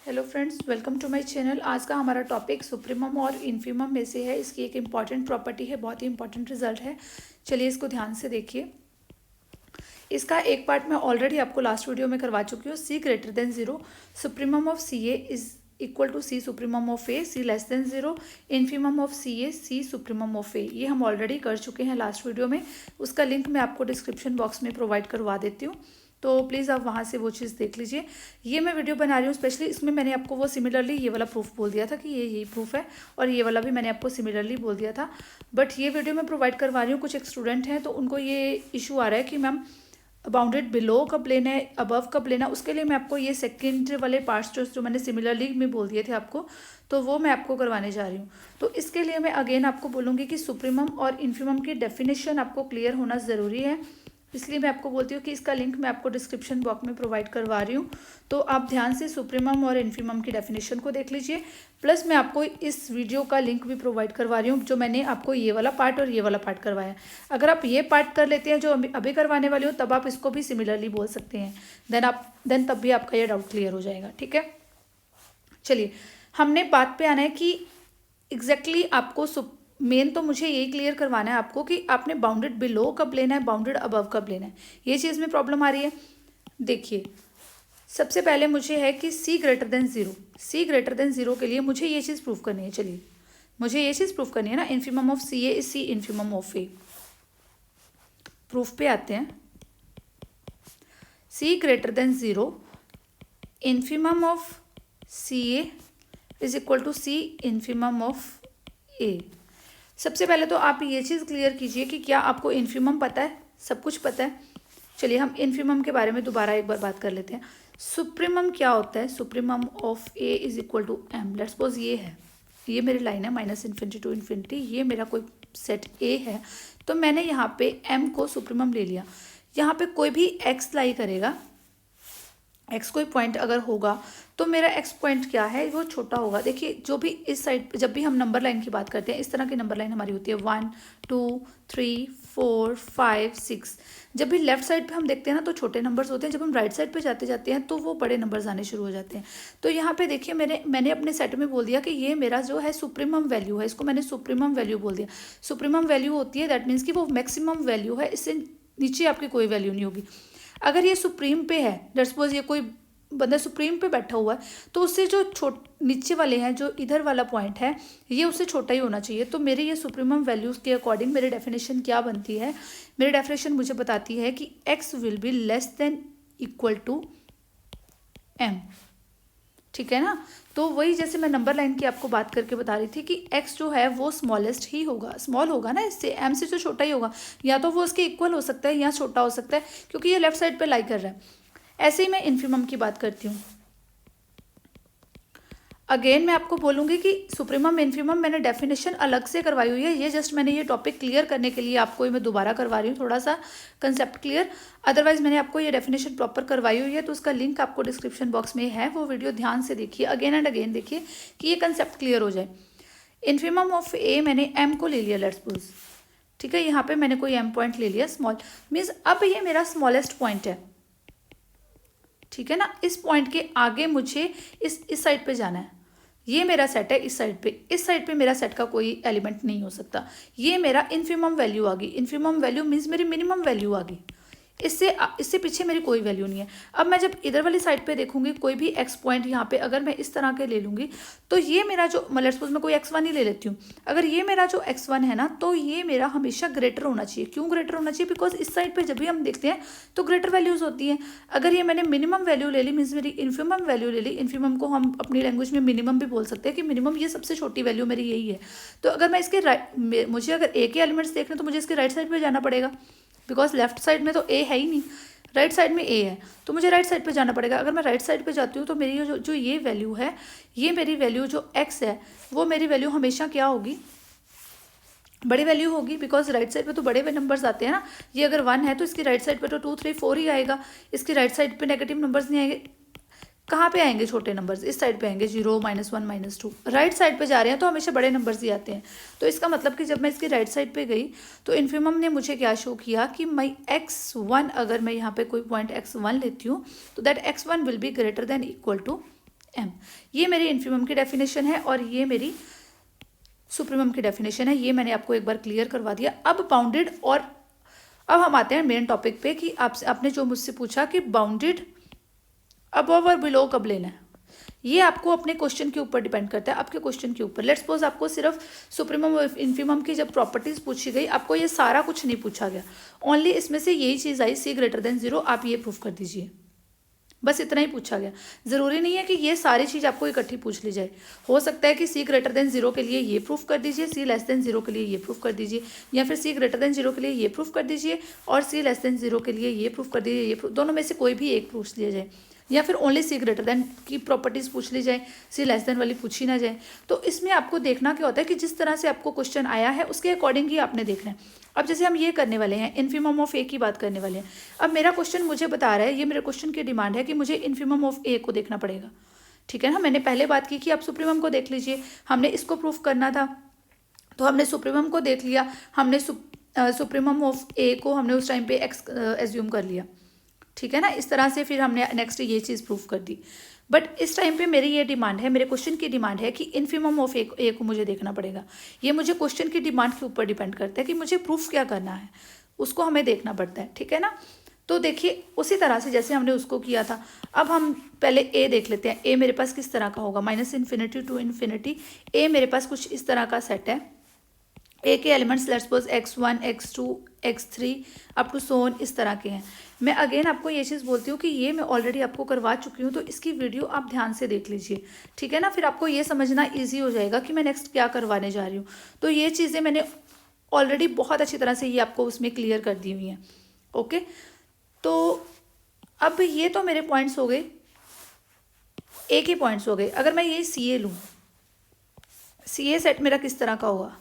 Hello friends, welcome to my channel. आज का हमारा टॉपिक सुप्रीमम और इन्फीमम में से है। इसकी एक इम्पॉर्टेंट प्रॉपर्टी है, बहुत ही इंपॉर्टेंट रिजल्ट है। चलिए इसको ध्यान से देखिए। इसका एक पार्ट मैं ऑलरेडी आपको लास्ट वीडियो में करवा चुकी हूँ। C greater than zero, supremum of C A is equal to C supremum of A, C less than zero, infimum of C A, C supremum of A. ये हम already कर चुके हैं लास्ट वीडियो में। उसका लिंक मैं आपको description box में प्रोवाइड करवा देती हूँ, तो प्लीज़ आप वहाँ से वो चीज़ देख लीजिए। ये मैं वीडियो बना रही हूँ स्पेशली, इसमें मैंने आपको वो सिमिलरली ये वाला प्रूफ बोल दिया था कि ये यही प्रूफ है, और ये वाला भी मैंने आपको सिमिलरली बोल दिया था। बट ये वीडियो मैं प्रोवाइड करवा रही हूँ, कुछ एक स्टूडेंट हैं तो उनको ये इशू आ रहा है कि मैम बाउंडेड बिलो कब लेना है, अबव कब लेना है। उसके लिए मैं आपको ये सेकेंड वाले पार्ट्स जो मैंने सिमिलरली में बोल दिए थे आपको, तो वो मैं आपको करवाने जा रही हूँ। तो इसके लिए मैं अगेन आपको बोलूँगी कि सुप्रीमम और इन्फीमम की डेफिनेशन आपको क्लियर होना ज़रूरी है। इसलिए मैं आपको बोलती हूँ कि इसका लिंक मैं आपको डिस्क्रिप्शन बॉक्स में प्रोवाइड करवा रही हूँ, तो आप ध्यान से सुप्रीमम और इन्फीमम की डेफिनेशन को देख लीजिए। प्लस मैं आपको इस वीडियो का लिंक भी प्रोवाइड करवा रही हूँ, जो मैंने आपको ये वाला पार्ट और ये वाला पार्ट करवाया। अगर आप ये पार्ट कर लेते हैं जो अभी करवाने वाले हो, तब आप इसको भी सिमिलरली बोल सकते हैं। देन तब भी आपका ये डाउट क्लियर हो जाएगा। ठीक है, चलिए हमने बात पे आना है कि एग्जैक्टली आपको मेन तो मुझे यही क्लियर करवाना है आपको कि आपने बाउंडेड बिलो कब लेना है, बाउंडेड अबव कब लेना है। ये चीज़ में प्रॉब्लम आ रही है। देखिए, सबसे पहले मुझे है कि सी ग्रेटर देन जीरो, सी ग्रेटर देन जीरो के लिए मुझे ये चीज़ प्रूफ करनी है। चलिए मुझे ये चीज़ प्रूफ करनी है ना, infimum of C A is C infimum of A. Proof पे आते हैं। C greater than zero, infimum of C A is equal to C infimum of A. सबसे पहले तो आप ये चीज़ क्लियर कीजिए कि क्या आपको इन्फीमम पता है, सब कुछ पता है। चलिए हम इन्फीमम के बारे में दोबारा एक बार बात कर लेते हैं। सुप्रीमम क्या होता है? Supremum of A is equal to M. Let's suppose ये है, ये मेरी लाइन है माइनस इन्फिनिटी टू इन्फिनिटी, ये मेरा कोई सेट ए है, तो मैंने यहाँ पे एम को सुप्रीमम ले लिया। यहाँ पे कोई भी एक्स लाई करेगा, एक्स कोई पॉइंट अगर होगा तो मेरा एक्स पॉइंट क्या है, वो छोटा होगा। देखिए जो भी इस साइड, जब भी हम नंबर लाइन की बात करते हैं, इस तरह की नंबर लाइन हमारी होती है 1 2 3 4 5 6। जब भी लेफ्ट साइड पे हम देखते हैं ना तो छोटे नंबर्स होते हैं, जब हम राइट साइड पे जाते जाते हैं तो वो बड़े नंबर्स आने शुरू हो जाते हैं। तो यहाँ पे देखिए मैंने अपने सेट में बोल दिया कि ये मेरा जो है सुप्रीमम वैल्यू है, इसको मैंने सुप्रीमम वैल्यू बोल दिया। सुप्रीमम वैल्यू होती है, दैट मीन्स कि वो मैक्सिमम वैल्यू है, इससे नीचे आपकी कोई वैल्यू नहीं होगी। अगर ये सुप्रीम पे है, लेट्स सपोज ये कोई बंदा सुप्रीम पे बैठा हुआ है, तो उससे जो नीचे वाले हैं, जो इधर वाला पॉइंट है, ये उससे छोटा ही होना चाहिए। तो मेरे ये सुप्रीमम वैल्यूज़ के अकॉर्डिंग मेरी डेफिनेशन क्या बनती है? मेरी डेफिनेशन मुझे बताती है कि x will be less than equal to m। ठीक है ना? तो वही जैसे मैं नंबर लाइन की आपको बात करके बता रही थी कि x जो है वो स्मॉलेस्ट ही होगा, स्मॉल होगा ना, इससे m से जो छोटा ही होगा, या तो वो उसके इक्वल हो सकता है या छोटा हो सकता है, क्योंकि ये लेफ्ट साइड पे लाई कर रहा है। ऐसे ही मैं इन्फीमम की बात करती हूँ। अगेन मैं आपको बोलूँगी कि सुप्रीमम इन्फीमम मैंने डेफिनेशन अलग से करवाई हुई है, ये जस्ट मैंने ये टॉपिक क्लियर करने के लिए आपको मैं दोबारा करवा रही हूँ, थोड़ा सा कंसेप्ट क्लियर। अदरवाइज मैंने आपको ये डेफिनेशन प्रॉपर करवाई हुई है, तो उसका लिंक आपको डिस्क्रिप्शन बॉक्स में है, वो वीडियो ध्यान से देखिए, अगेन एंड अगेन देखिए कि ये कंसेप्ट क्लियर हो जाए। इन्फीमम ऑफ ए मैंने एम को ले लिया, लेट्स सपोज, ठीक है, यहाँ पे मैंने कोई एम पॉइंट ले लिया, स्मॉल मीन्स अब ये मेरा स्मॉलेस्ट पॉइंट है। ठीक है ना? इस पॉइंट के आगे मुझे इस साइड पे जाना है। ये मेरा सेट है, इस साइड पे मेरा सेट का कोई एलिमेंट नहीं हो सकता। ये मेरा इन्फीमम वैल्यू आ गई। इन्फीमम वैल्यू मीन्स मेरी मिनिमम वैल्यू आ गई। इससे पीछे मेरी कोई वैल्यू नहीं है। अब मैं जब इधर वाली साइड पे देखूंगी, कोई भी एक्स पॉइंट यहाँ पे अगर मैं इस तरह के ले लूँगी, तो ये मेरा जो, लेट्स सपोज मैं कोई x1 ही ले लेती हूँ, अगर ये मेरा जो x1 है ना, तो ये मेरा हमेशा ग्रेटर होना चाहिए। क्यों ग्रेटर होना चाहिए? बिकॉज इस साइड पे जब भी हम देखते हैं तो ग्रेटर वैल्यूज होती हैं। अगर ये मैंने मिनिमम वैल्यू ले ली, मीन्स मेरी इन्फीमम वैल्यू ले ली, इन्फीमम को हम अपनी लैंग्वेज में मिनिमम भी बोल सकते हैं कि मिनिमम ये सबसे छोटी वैल्यू मेरी यही है। तो अगर मैं इसके मुझे अगर ए के एलिमेंट्स देखने, तो मुझे इसके राइट साइड पर जाना पड़ेगा, बिकॉज लेफ्ट साइड में तो ए है ही नहीं, राइट साइड में ए है, तो मुझे राइट साइड पे जाना पड़ेगा। अगर मैं राइट साइड पे जाती हूँ तो मेरी जो ये वैल्यू है, ये मेरी वैल्यू जो x है, वो मेरी वैल्यू हमेशा क्या होगी? बड़ी वैल्यू होगी, बिकॉज राइट साइड पे तो बड़े नंबर्स आते हैं ना। ये अगर 1 है तो इसकी राइट साइड पे तो 2 3 4 ही आएगा, इसकी राइट साइड पे नेगेटिव नंबर्स नहीं आएंगे। कहाँ पे आएंगे छोटे नंबर्स? इस साइड पे आएंगे, 0 -1 -2। राइट साइड पे जा रहे हैं तो हमेशा बड़े नंबर्स ही आते हैं। तो इसका मतलब कि जब मैं इसकी राइट साइड पे गई तो इन्फीमम ने मुझे क्या शो किया कि मैं x1, अगर मैं यहाँ पे कोई पॉइंट x1 लेती हूँ, तो that x1 will be greater than equal to M. ये मेरी इन्फीमम की डेफिनेशन है और ये मेरी सुप्रीमम की डेफिनेशन है। ये मैंने आपको एक बार क्लियर करवा दिया। अब बाउंडेड, और अब हम आते हैं मेन टॉपिक पे कि आपने जो मुझसे पूछा कि बाउंडेड अबव और बिलो कब लेना है। ये आपको अपने क्वेश्चन के ऊपर डिपेंड करता है, आपके क्वेश्चन के ऊपर। लेट्स सपोज आपको सिर्फ सुप्रीमम और इन्फीमम की जब प्रॉपर्टीज पूछी गई, आपको ये सारा कुछ नहीं पूछा गया, ओनली इसमें से यही चीज़ आई सी ग्रेटर देन जीरो, आप ये प्रूफ कर दीजिए, बस इतना ही पूछा गया। ज़रूरी नहीं है कि ये सारी चीज़ आपको इकट्ठी पूछ ली जाए। हो सकता है कि सी ग्रेटर देन जीरो के लिए ये प्रूफ कर दीजिए, सी लेस देन जीरो के लिए ये प्रूफ कर दीजिए, या फिर सी ग्रेटर देन जीरो के लिए ये प्रूफ कर दीजिए और सी लेस देन जीरो के लिए ये प्रूफ कर दीजिए। ये दोनों में से कोई भी एक पूछ लिया जाए, या फिर ओनली सी ग्रेटर देन की प्रॉपर्टीज़ पूछ ली जाए, सी लेस देन वाली पूछी ना जाए। तो इसमें आपको देखना क्या होता है कि जिस तरह से आपको क्वेश्चन आया है उसके अकॉर्डिंग ही आपने देखना है। अब जैसे हम ये करने वाले हैं, इन्फीमम ऑफ ए की बात करने वाले हैं। अब मेरा क्वेश्चन मुझे बता रहा है, ये मेरे क्वेश्चन की डिमांड है कि मुझे इन्फीमम ऑफ ए को देखना पड़ेगा, ठीक है ना। मैंने पहले बात की कि आप सुप्रीमम को देख लीजिए, हमने इसको प्रूफ करना था तो हमने सुप्रीमम को देख लिया, हमने सुप्रीमम ऑफ ए को हमने उस टाइम पे एक्स एज्यूम कर लिया, ठीक है ना। इस तरह से फिर हमने नेक्स्ट ये चीज़ प्रूफ कर दी। बट इस टाइम पे मेरी ये डिमांड है, मेरे क्वेश्चन की डिमांड है कि इन्फीमम ऑफ ए को मुझे देखना पड़ेगा। ये मुझे क्वेश्चन की डिमांड के ऊपर डिपेंड करता है कि मुझे प्रूफ क्या करना है, उसको हमें देखना पड़ता है, ठीक है ना। तो देखिए उसी तरह से जैसे हमने उसको किया था, अब हम पहले ए देख लेते हैं। ए मेरे पास किस तरह का होगा, -∞ to ∞। ए मेरे पास कुछ इस तरह का सेट है। ए के elements let's suppose x1, x2, x3 up to so on इस तरह के हैं। मैं अगेन आपको ये चीज़ बोलती हूँ कि ये मैं ऑलरेडी आपको करवा चुकी हूँ, तो इसकी वीडियो आप ध्यान से देख लीजिए, ठीक है ना। फिर आपको ये समझना ईजी हो जाएगा कि मैं नेक्स्ट क्या करवाने जा रही हूँ। तो ये चीज़ें मैंने ऑलरेडी बहुत अच्छी तरह से ये आपको उसमें क्लियर कर दी हुई हैं, ओके। तो अब ये तो मेरे पॉइंट्स हो गए, ए के पॉइंट्स हो गए। अगर मैं ये सी ए लूँ, सी ए सेट मेरा किस तरह का होगा,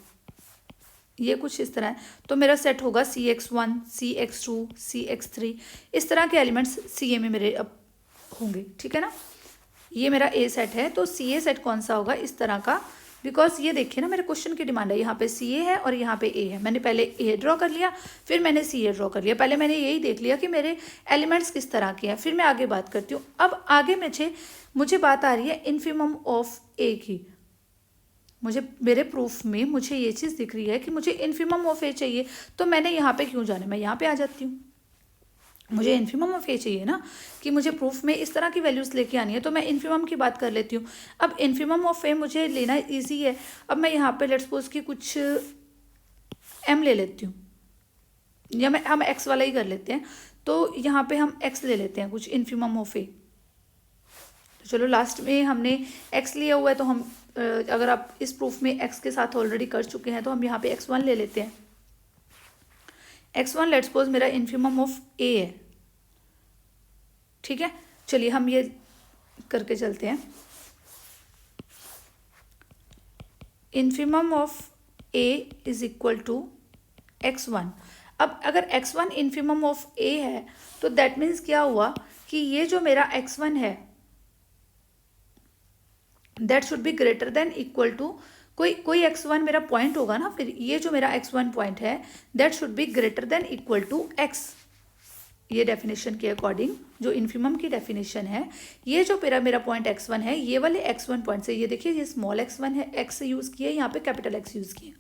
ये कुछ इस तरह है। तो मेरा सेट होगा CX1, CX2, CX3, इस तरह के एलिमेंट्स सी ए में मेरे अब होंगे, ठीक है ना। ये मेरा ए सेट है, तो सी ए सेट कौन सा होगा, इस तरह का। बिकॉज ये देखिए ना, मेरे क्वेश्चन की डिमांड है, यहाँ पे सी ए है और यहाँ पे ए है। मैंने पहले ए ड्रॉ कर लिया, फिर मैंने सी ए ड्रॉ कर लिया। पहले मैंने यही देख लिया कि मेरे एलिमेंट्स किस तरह के हैं, फिर मैं आगे बात करती हूँ। अब आगे मुझे बात आ रही है इन्फीमम ऑफ ए की। मुझे मेरे प्रूफ में मुझे ये चीज़ दिख रही है कि मुझे इन्फीमम ऑफ ए चाहिए, तो मैंने यहाँ पे क्यों जाना, मैं यहाँ पे आ जाती हूँ। मुझे इन्फीमम ऑफ ए चाहिए ना, कि मुझे प्रूफ में इस तरह की वैल्यूज़ लेके आनी है, तो मैं इन्फीमम की बात कर लेती हूँ। अब इन्फीमम ऑफ ए मुझे लेना ईजी है। अब मैं यहाँ पे लेट्स सपोज कि कुछ एम ले लेती हूँ, या हम एक्स वाला ही कर लेते हैं। तो यहाँ पे हम एक्स ले लेते हैं कुछ इन्फीमम ऑफ ए। तो चलो लास्ट में हमने एक्स लिया हुआ है, तो हम अगर आप इस प्रूफ में एक्स के साथ ऑलरेडी कर चुके हैं, तो हम यहाँ पे x1 ले लेते हैं। x1 लेट्स सपोज मेरा इन्फीमम ऑफ ए है, ठीक है। चलिए हम ये करके चलते हैं। Infimum of A is equal to x1। अब अगर x1 इन्फीमम ऑफ ए है, तो दैट मीन्स क्या हुआ कि ये जो मेरा x1 है that should be greater than equal to कोई x1 मेरा पॉइंट होगा ना, फिर ये जो मेरा x1 पॉइंट है that should be greater than equal to x। ये डेफिनेशन के अकॉर्डिंग जो इन्फीमम की डेफिनेशन है, ये जो मेरा पॉइंट x1 है, ये वाले x1 पॉइंट से, ये देखिए ये स्मॉल x1 है, x यूज़ किया, यहाँ पे कैपिटल X यूज़ किया।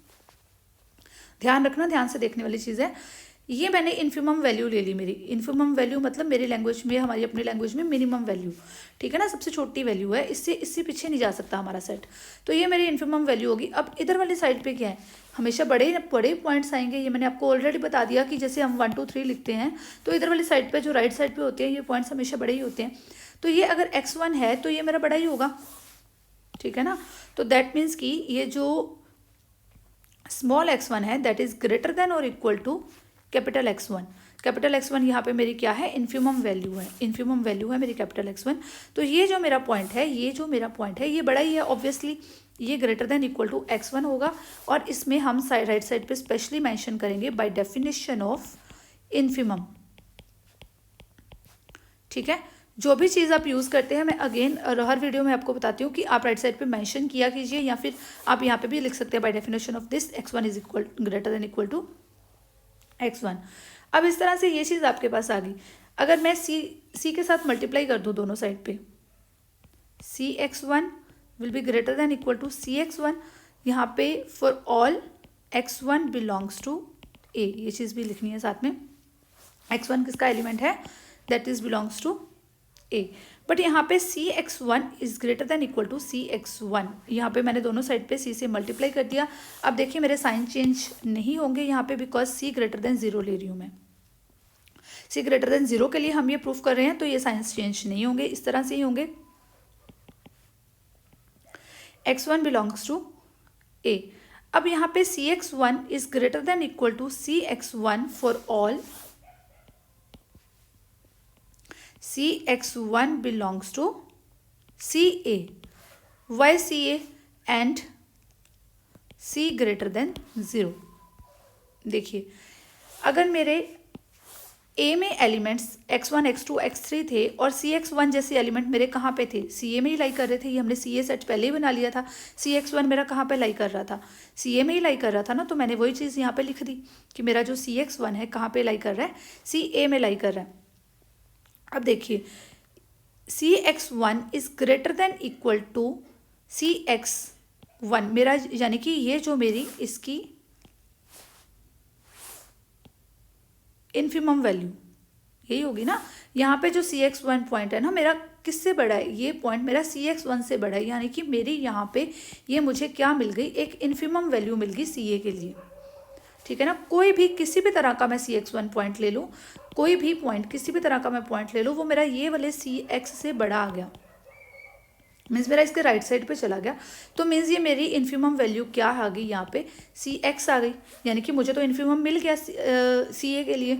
ध्यान रखना, ध्यान से देखने वाली चीज़ है। ये मैंने इन्फीमम वैल्यू ले ली। मेरी इन्फीमम वैल्यू मतलब मेरी लैंग्वेज में, हमारी अपनी लैंग्वेज में मिनिमम वैल्यू, ठीक है ना, सबसे छोटी वैल्यू है, इससे पीछे नहीं जा सकता हमारा सेट। तो ये मेरी इन्फीमम वैल्यू होगी। अब इधर वाली साइड पे क्या है, हमेशा बड़े बड़े पॉइंट्स आएंगे। ये मैंने आपको ऑलरेडी बता दिया कि जैसे हम 1 2 3 लिखते हैं, तो इधर वाली साइड पर जो राइट साइड पर होते हैं ये पॉइंट्स हमेशा बड़े ही होते हैं। तो ये अगर x1 है तो ये मेरा बड़ा ही होगा, ठीक है ना। तो दैट मीन्स कि ये जो स्मॉल x1 है दैट इज ग्रेटर देन और equal to capital X1। Capital X1 यहाँ पे मेरी क्या है, इन्फीमम वैल्यू है। इन्फीमम वैल्यू है मेरी कैपिटल X1। तो ये जो मेरा पॉइंट है, ये बड़ा ही है ऑब्वियसली, ये greater than equal to x1 होगा। और इसमें हम राइट साइड पे स्पेशली मेंशन करेंगे बाय डेफिनेशन ऑफ इन्फीमम, ठीक है। जो भी चीज़ आप यूज़ करते हैं, मैं अगेन हर वीडियो में आपको बताती हूँ कि आप राइट साइड पे मेंशन किया कीजिए, या फिर आप यहाँ पे भी लिख सकते हैं by definition of this x1 is equal greater than equal to x1। अब इस तरह से ये चीज़ आपके पास आ गई। अगर मैं सी के साथ मल्टीप्लाई कर दूँ दोनों साइड पे, CX1 will be greater than equal to CX1। यहाँ पे for all X1 belongs to A, ये चीज़ भी लिखनी है साथ में। X1 किसका एलिमेंट है? That is belongs to A। But यहाँ पे CX1 is greater than equal to CX1। यहाँ पे मैंने दोनों साइड पे C से मल्टीप्लाई कर दिया। अब देखिए मेरे साइन चेंज नहीं होंगे यहाँ पे, बिकॉज C ग्रेटर देन 0 ले रही हूँ मैं। C ग्रेटर देन 0 के लिए हम ये प्रूफ कर रहे हैं, तो ये साइंस चेंज नहीं होंगे, इस तरह से ही होंगे। X1 belongs to A। अब यहाँ पे CX1 is greater than equal to CX1 for all CX1 belongs to CA. Why CA and C greater than 0? देखिए, अगर मेरे A में एलिमेंट्स X1, X2, X3 थे और CX1 जैसे एलिमेंट मेरे कहाँ पे थे? CA में ही लाई कर रहे थे। ये हमने CA सेट पहले ही बना लिया था। CX1 मेरा कहाँ पे लाई कर रहा था? CA में ही लाई कर रहा था ना, तो मैंने वही चीज़ यहाँ पे लिख दी कि मेरा जो CX1 है कहाँ पे लाई कर रहा है? CA में लाई कर रहा है। अब देखिए CX1 is greater than equal to CX1, मेरा यानी कि ये जो मेरी इसकी इन्फिमम वैल्यू यही होगी ना। यहाँ पे जो CX1 पॉइंट है ना मेरा, किससे बड़ा है? ये पॉइंट मेरा CX1 से बड़ा है, यानी कि मेरी यहाँ पे ये मुझे क्या मिल गई? एक इन्फिमम वैल्यू मिल गई CA के लिए। ठीक है ना। कोई भी किसी भी तरह का मैं CX1 पॉइंट ले लूँ, कोई भी पॉइंट किसी भी तरह का मैं पॉइंट ले लूँ, वो मेरा ये वाले CX से बड़ा आ गया, मीन्स मेरा इसके राइट साइड पे चला गया। तो मीन्स ये मेरी इन्फिमम वैल्यू क्या आ गई? यहाँ पे CX आ गई, यानी कि मुझे तो इन्फिमम मिल गया CA के लिए।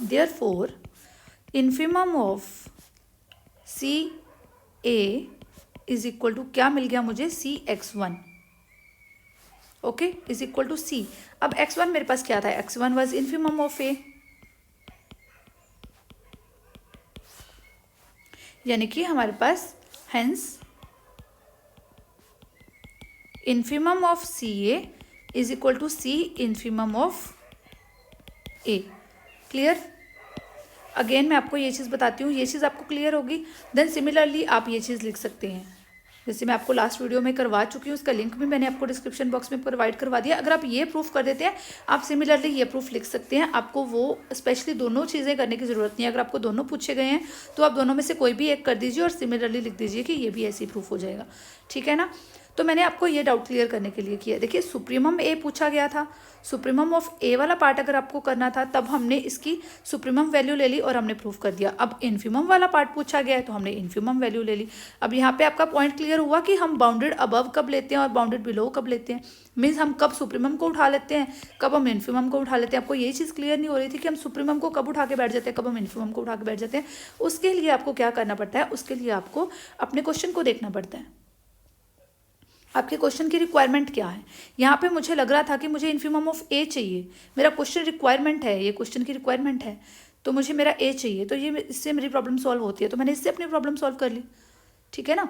Therefore infimum of CA is equal to क्या मिल गया मुझे? CX1। Okay, is equal to C। अब X1 मेरे पास क्या था? X1 was infimum of A, यानी कि हमारे पास hence infimum of CA is equal to C infimum of A। Clear? Again मैं आपको ये चीज़ बताती हूँ, ये चीज़ आपको क्लियर होगी। देन सिमिलरली आप ये चीज़ लिख सकते हैं, जैसे मैं आपको लास्ट वीडियो में करवा चुकी हूँ, उसका लिंक भी मैंने आपको डिस्क्रिप्शन बॉक्स में प्रोवाइड करवा दिया। अगर आप ये प्रूफ कर देते हैं, आप सिमिलरली ये प्रूफ लिख सकते हैं। आपको वो स्पेशली दोनों चीज़ें करने की ज़रूरत नहीं है। अगर आपको दोनों पूछे गए हैं तो आप दोनों में से कोई भी एक कर दीजिए और सिमिलरली लिख दीजिए कि ये भी ऐसे ही प्रूफ हो जाएगा। ठीक है ना। तो मैंने आपको ये डाउट क्लियर करने के लिए किया। देखिए सुप्रीमम A पूछा गया था, सुप्रीमम ऑफ A वाला पार्ट अगर आपको करना था तब हमने इसकी सुप्रीमम वैल्यू ले ली और हमने प्रूफ कर दिया। अब इन्फिमम वाला पार्ट पूछा गया है तो हमने इन्फिमम वैल्यू ले ली। अब यहाँ पे आपका पॉइंट क्लियर हुआ कि हम बाउंडेड अबव कब लेते हैं और बाउंडेड बिलो कब लेते हैं। मीन्स हम कब सुप्रीमम को उठा लेते हैं, कब हम इन्फिमम को उठा लेते हैं। आपको यही चीज़ क्लियर नहीं हो रही थी कि हम सुप्रीमम को कब उठा के बैठ जाते हैं, कब हम इन्फिमम को उठा के बैठ जाते हैं। उसके लिए आपको क्या करना पड़ता है? उसके लिए आपको अपने क्वेश्चन को देखना पड़ता है, आपके क्वेश्चन की रिक्वायरमेंट क्या है। यहाँ पे मुझे लग रहा था कि मुझे इन्फिमम ऑफ A चाहिए, मेरा क्वेश्चन रिक्वायरमेंट है, ये क्वेश्चन की रिक्वायरमेंट है, तो मुझे मेरा A चाहिए, तो ये इससे मेरी प्रॉब्लम सॉल्व होती है, तो मैंने इससे अपनी प्रॉब्लम सॉल्व कर ली। ठीक है ना।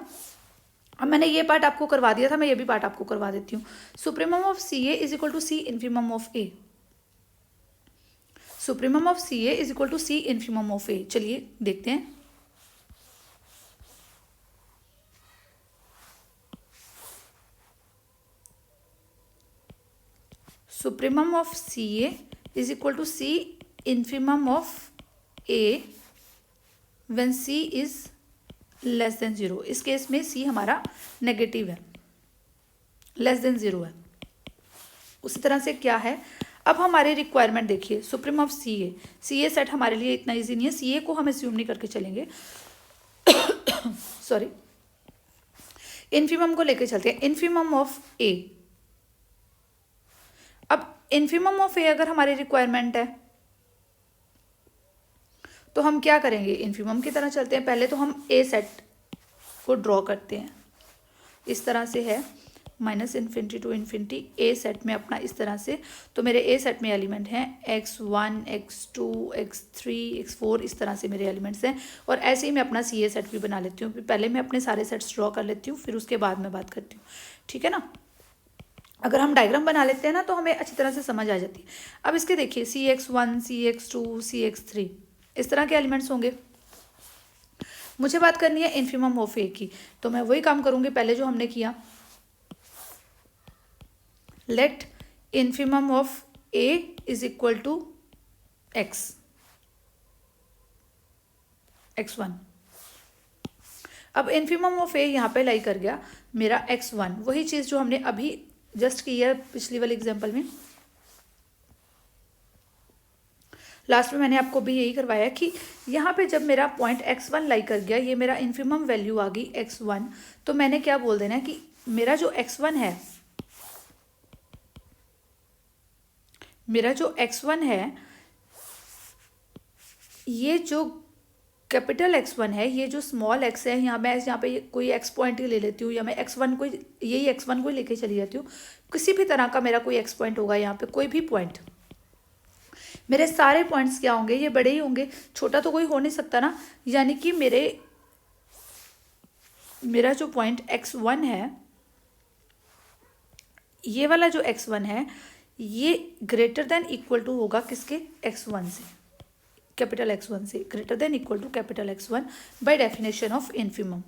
अब मैंने ये पार्ट आपको करवा दिया था, मैं ये भी पार्ट आपको करवा देती हूँ। Supremum of CA is equal to C infimum of A। Supremum of CA is equal to C infimum of A। चलिए देखते हैं। Supremum of CA is equal to C infimum of A when C is less than 0। इस case में C हमारा negative है, less than 0 है। उसी तरह से क्या है, अब हमारे रिक्वायरमेंट देखिए, सुप्रीम ऑफ CA सेट हमारे लिए इतना इजी नहीं है, CA को हम एज्यूम नहीं करके चलेंगे सॉरी, इन्फिमम को लेके चलते हैं। इन्फिमम ऑफ A, अब इन्फिमम ऑफ A अगर हमारी रिक्वायरमेंट है तो हम क्या करेंगे? इन्फिमम की तरह चलते हैं। पहले तो हम A सेट को ड्रॉ करते हैं, इस तरह से है -infinity to infinity A set में अपना इस तरह से। तो मेरे A सेट में एलिमेंट हैं x1, x2, x3, x4, इस तरह से मेरे एलिमेंट्स हैं। और ऐसे ही मैं अपना CA सेट भी बना लेती हूँ। पहले मैं अपने सारे सेट्स ड्रॉ कर लेती हूँ, फिर उसके बाद मैं बात करती हूँ। ठीक है ना। अगर हम डायग्राम बना लेते हैं ना तो हमें अच्छी तरह से समझ आ जाती है। अब इसके देखिए CX1, CX2, CX3, इस तरह के एलिमेंट्स होंगे। मुझे बात करनी है इन्फीमम ऑफ ए की, तो मैं वही काम करूंगी पहले जो हमने किया। Let infimum of A is equal to x1। अब इन्फीमम ऑफ ए यहाँ पे लाई कर गया मेरा x1, वही चीज़ जो हमने अभी जस्ट की है पिछली वाली एग्जांपल में। लास्ट में मैंने आपको भी यही करवाया कि यहाँ पे जब मेरा पॉइंट x1 लाई कर गया, ये मेरा इन्फीमम वैल्यू आ गई x1, तो मैंने क्या बोल देना है कि मेरा जो x1 है, मेरा जो x1 है, ये जो कैपिटल x1 है, ये जो स्मॉल x है, यहाँ पे कोई x पॉइंट ले लेती हूँ, या मैं x1 को यही x1 को लेके चली जाती हूँ। किसी भी तरह का मेरा कोई x पॉइंट होगा, यहाँ पे कोई भी पॉइंट, मेरे सारे पॉइंट्स क्या होंगे, ये बड़े ही होंगे, छोटा तो कोई हो नहीं सकता ना। यानी कि मेरा जो पॉइंट x1 है, ये वाला जो x1 है, ये ग्रेटर देन इक्वल टू होगा किसके, x1 से, कैपिटल x1 से, greater than equal to capital x1 by definition of infimum.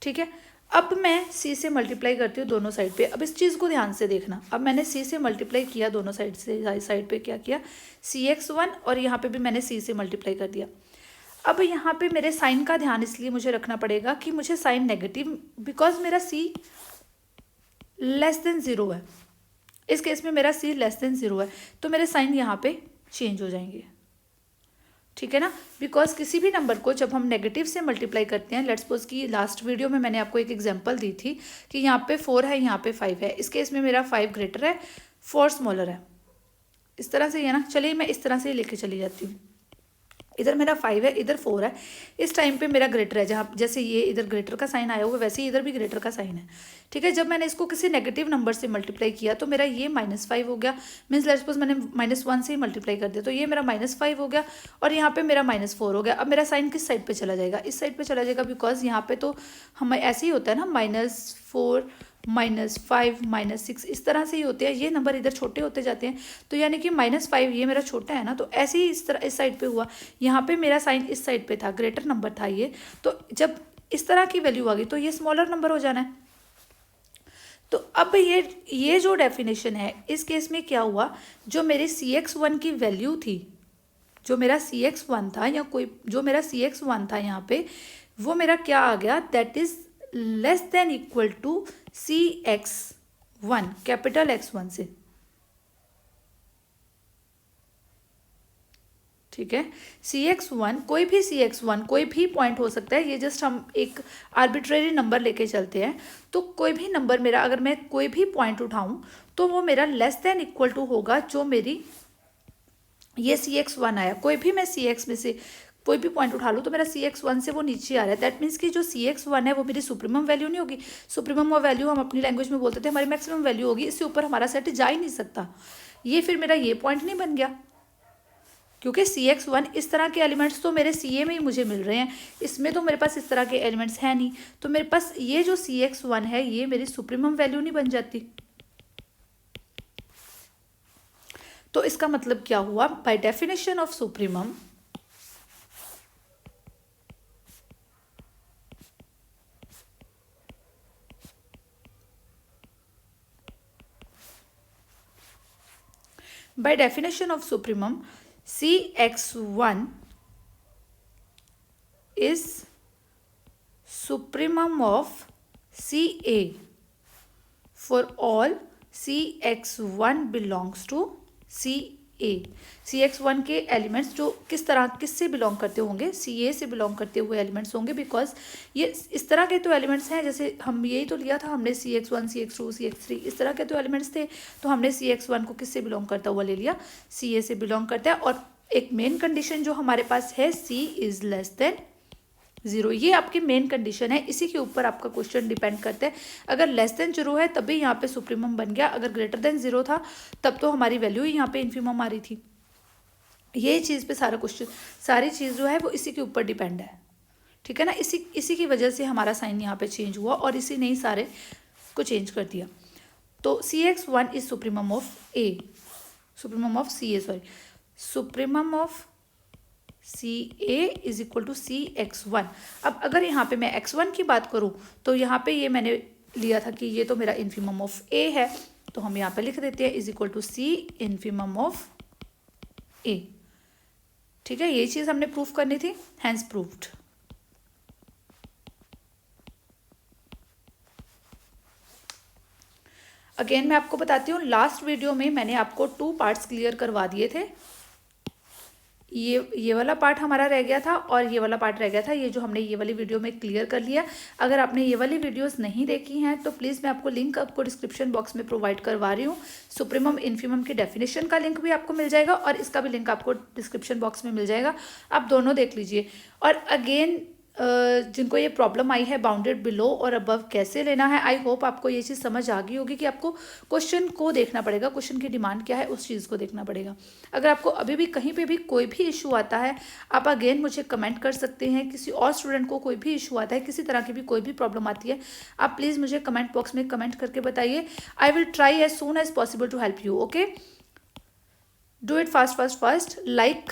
ठीक है, अब मैं c से मल्टीप्लाई करती हूँ दोनों साइड पे। अब इस चीज़ को ध्यान से देखना, अब मैंने c से मल्टीप्लाई किया दोनों साइड से, साइड पे क्या किया, cx1, और यहाँ पे भी मैंने c से मल्टीप्लाई कर दिया। अब यहाँ पे मेरे साइन का ध्यान इसलिए मुझे रखना पड़ेगा कि मुझे साइन नेगेटिव, बिकॉज मेरा c लेस देन 0 है, इस केस में मेरा c लेस देन 0 है, तो मेरे साइन यहाँ पे चेंज हो जाएंगे। ठीक है ना, बिकॉज किसी भी नंबर को जब हम नेगेटिव से मल्टीप्लाई करते हैं, लेट्स सपोज कि लास्ट वीडियो में मैंने आपको एक एग्जांपल दी थी कि यहाँ पे 4 है, यहाँ पे 5 है, इस केस में मेरा 5 ग्रेटर है, 4 स्मॉलर है, इस तरह से ही है ना। चलिए मैं इस तरह से ही लेके चली जाती हूँ, इधर मेरा 5 है, इधर 4 है, इस टाइम पे मेरा ग्रेटर है, जहाँ जैसे ये इधर ग्रेटर का साइन आया हुआ वैसे ही इधर भी ग्रेटर का साइन है। ठीक है, जब मैंने इसको किसी नेगेटिव नंबर से मल्टीप्लाई किया तो मेरा ये -5 हो गया, मीन्स लेट्स सपोज मैंने -1 से ही मल्टीप्लाई कर दिया, तो ये मेरा -5 हो गया, और यहाँ पे मेरा -4 हो गया। अब मेरा साइन किस साइड पे चला जाएगा, इस साइड पे चला जाएगा, बिकॉज यहाँ पे तो हम ऐसे ही होता है ना, -4 -5 -6 इस तरह से ही होते हैं, ये नंबर इधर छोटे होते जाते हैं, तो यानी कि -5 ये मेरा छोटा है ना, तो ऐसे ही इस तरह इस साइड पे हुआ, यहाँ पे मेरा साइन इस साइड पे था, ग्रेटर नंबर था ये, तो जब इस तरह की वैल्यू आ गई तो ये स्मॉलर नंबर हो जाना है। तो अब ये जो डेफिनेशन है, इस केस में क्या हुआ, जो मेरी cx1 की वैल्यू थी, जो मेरा cx1 था, या कोई जो मेरा cx1 था यहाँ पे, वो मेरा क्या आ गया, that is less than equal to cx1 capital x1 से। ठीक है, cx1 कोई भी पॉइंट हो सकता है, ये जस्ट हम एक आर्बिट्रेरी नंबर लेके चलते हैं, तो कोई भी नंबर मेरा, अगर मैं कोई भी पॉइंट उठाऊं तो वो मेरा लेस देन इक्वल टू होगा जो मेरी ये cx1 आया, कोई भी मैं cx में से कोई भी पॉइंट उठा लूँ तो मेरा cx1 से वो नीचे आ रहा है, दैट मीन्स कि जो cx1 है वो मेरी सुप्रीमम वैल्यू नहीं होगी। सुप्रीमम वैल्यू हम अपनी लैंग्वेज में बोलते थे हमारी मैक्सिमम वैल्यू होगी, इससे ऊपर हमारा सेट जा ही नहीं सकता, ये फिर मेरा ये पॉइंट नहीं बन गया, क्योंकि cx1 इस तरह के एलिमेंट्स तो मेरे CA में ही मुझे मिल रहे हैं, इसमें तो मेरे पास इस तरह के एलिमेंट्स हैं नहीं, तो मेरे पास ये जो cx1 है ये मेरी सुप्रीमम वैल्यू नहीं बन जाती। तो इसका मतलब क्या हुआ, bye definition of supremum, by definition of supremum, cx1 is supremum of CA for all cx1 belongs to CA। cx1 के एलिमेंट्स जो किस से बिलोंग करते होंगे, CA से बिलोंग करते हुए एलिमेंट्स होंगे, बिकॉज ये इस तरह के तो एलिमेंट्स हैं, जैसे हम यही तो लिया था हमने cx1 cx2 cx3 इस तरह के तो एलिमेंट्स थे, तो हमने cx1 को किससे बिलोंग करता हुआ ले लिया, CA से बिलोंग करता है। और एक मेन कंडीशन जो हमारे पास है, C इज लेस देन 0, ये आपकी मेन कंडीशन है, इसी के ऊपर आपका क्वेश्चन डिपेंड करता है। अगर लेस देन 0 है तभी यहाँ पे सुप्रीमम बन गया, अगर ग्रेटर देन 0 था तब तो हमारी वैल्यू ही यहाँ पे इन्फीमम आ रही थी। ये चीज़ पे सारा क्वेश्चन, सारी चीज़ जो है वो इसी के ऊपर डिपेंड है। ठीक है ना, इसी की वजह से हमारा साइन यहाँ पे चेंज हुआ और इसी ने ही सारे को चेंज कर दिया। तो cx1 is supremum of A। Supremum of C A, sorry, supremum of C A is equal to C X one. अब अगर यहाँ पे मैं एक्स वन की बात करूँ तो यहाँ पे ये मैंने लिया था कि ये तो मेरा इन्फीमम ऑफ ए है, तो हम यहाँ पे लिख देते हैं is equal to C infimum of A. ठीक है, ये चीज़ हमने प्रूफ करनी थी, हैंस प्रूव्ड। अगेन मैं आपको बताती हूँ, लास्ट वीडियो में मैंने आपको 2 पार्ट्स क्लियर करवा दिए थे। ये वाला पार्ट हमारा रह गया था और ये वाला पार्ट रह गया था, ये जो हमने ये वाली वीडियो में क्लियर कर लिया। अगर आपने ये वाली वीडियोस नहीं देखी हैं तो प्लीज़ मैं आपको लिंक आपको डिस्क्रिप्शन बॉक्स में प्रोवाइड करवा रही हूँ। सुप्रीमम इन्फीमम की डेफिनेशन का लिंक भी आपको मिल जाएगा और इसका भी लिंक आपको डिस्क्रिप्शन बॉक्स में मिल जाएगा, आप दोनों देख लीजिए। और अगेन जिनको ये प्रॉब्लम आई है बाउंडेड बिलो और अबव कैसे लेना है, आई होप आपको ये चीज़ समझ आ गई होगी कि आपको क्वेश्चन को देखना पड़ेगा, क्वेश्चन की डिमांड क्या है उस चीज़ को देखना पड़ेगा। अगर आपको अभी भी कहीं पे भी कोई भी इशू आता है, आप अगेन मुझे कमेंट कर सकते हैं। किसी और स्टूडेंट को कोई भी इशू आता है, किसी तरह की भी कोई भी प्रॉब्लम आती है, आप प्लीज़ मुझे कमेंट बॉक्स में कमेंट करके बताइए। I will try as soon as possible to help you. Okay, do it fast. Like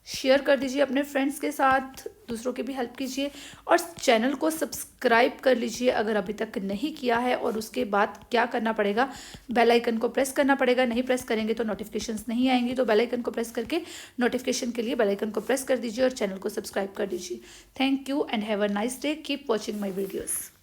share कर दीजिए अपने फ्रेंड्स के साथ, दूसरों की भी हेल्प कीजिए और चैनल को सब्सक्राइब कर लीजिए अगर अभी तक नहीं किया है। और उसके बाद क्या करना पड़ेगा, बेल आइकन को प्रेस करना पड़ेगा। नहीं प्रेस करेंगे तो नोटिफिकेशंस नहीं आएंगी, तो बेल आइकन को प्रेस करके नोटिफिकेशन के लिए बेल आइकन को प्रेस कर दीजिए और चैनल को सब्सक्राइब कर दीजिए। Thank you and have a nice day. Keep watching my videos.